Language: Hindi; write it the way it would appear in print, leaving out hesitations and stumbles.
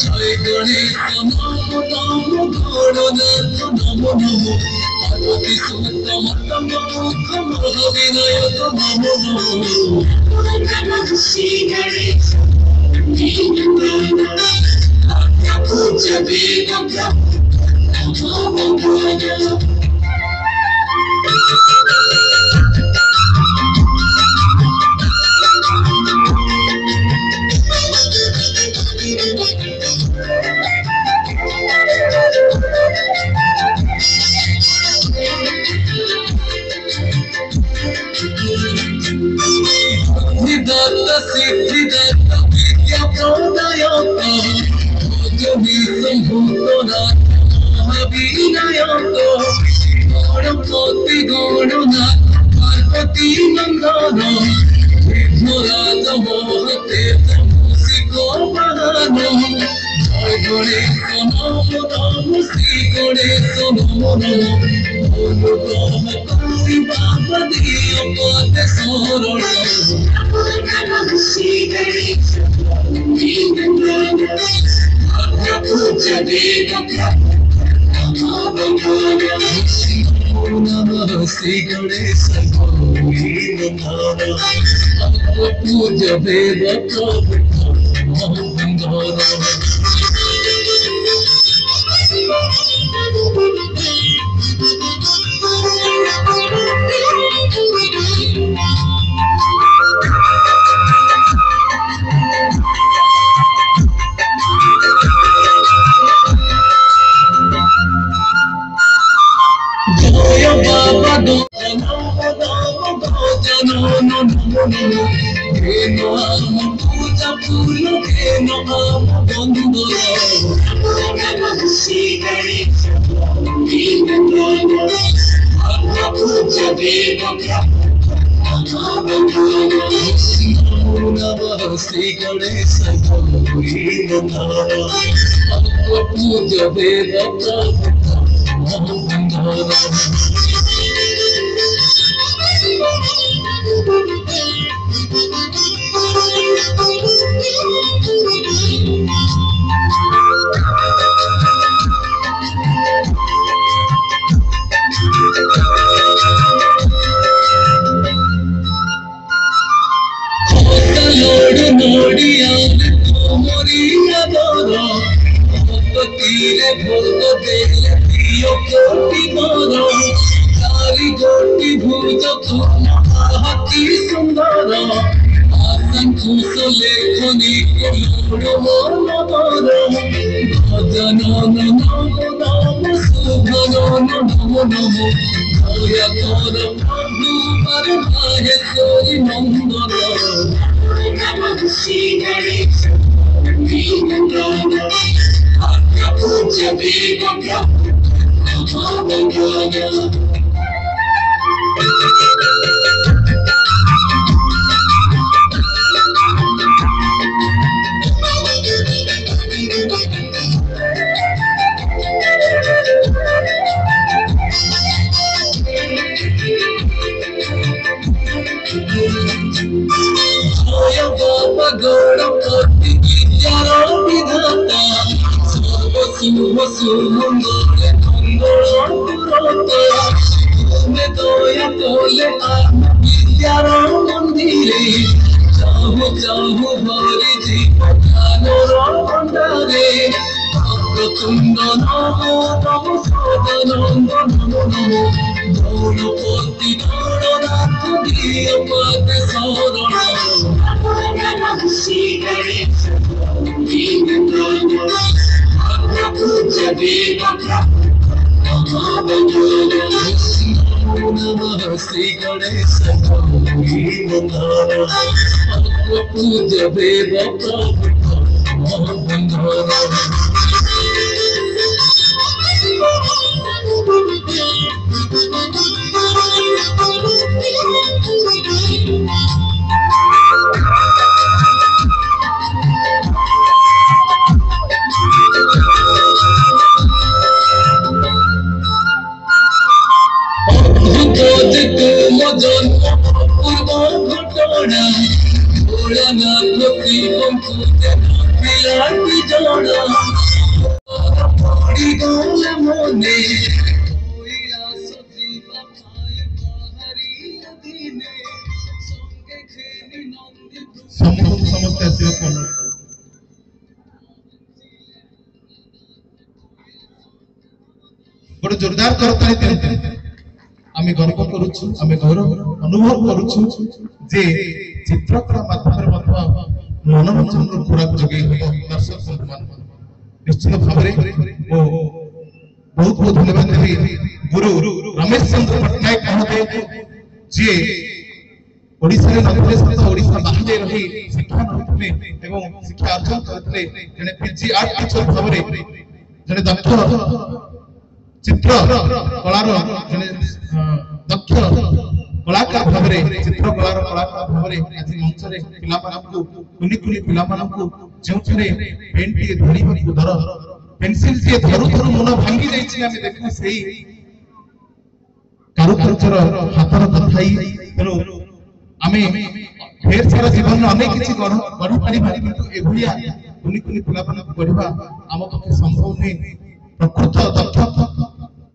জয় গণেশ নমো নমো গণনাথ নমো নমো পার্বতী সুত নমো মহাবিনায়ক নমো নমো শ্রী গণেশ পূজা দেব নমো নমো Siddhartha Siddhartha Vidya Pranayaka Bhojani Sambhutanaka Mahabhinayaka Ganapati Gananath Parvati Nandana Vidhurata Mohateta Musiko Mahana Jai Ganesha Namo Namo Shri Ganesha Namo Namo Bolo Namo Kali Baba Diya Pate Sarana Shri Ganesha Pooja Deva Namo Namo Shri Ganesha Pooja Deva जोड़ा जोड़ा ना नसीबों को देना मिला की जोड़ा पड़ी गोल मोने कोई आस जीवा पाए बाहरी अधीने संगे खेली नंदी समस्त आसिया फोन गोटे जोरदार करताली दियंतु आमे गर्व करूछु आमे गौरव अनुभव करूछु जे चित्रकला माध्यम मध्य मनोरंजन खुराक जोगे दर्शक मान निश्चित भाव बहुत बहुत धन्यवाद देवी गुरु रमेश चंद्र पट्टनायक महोदय जे ओडिसा रे नथिले सत ओडिसा बाहरे रही शिक्षा नथिले एवं शिक्षा अर्जन करथिले जने पीजी आर्ट टीचर भाव जने दक्ष चित्र कलार जने दक्ष कलाकार भाव चित्र कलार कलाकार भाव आज मंच रे पिला मानकु कुनी कुनी पिला मानकु जेउथरे पेन टी धरी भरी धर पेंसिल जे धरु धरु मन भांगी जाइछि आमे देखु सेही कारुकल्चर हातर कथाई तेनु आमे फेर सारा जीवन अनेक किछि गढ़ी पारि किंतु एभलिया कुनी कुनी पिला मानकु गढ़िबा आम पक्षे संभव नै प्रकृत दक्ष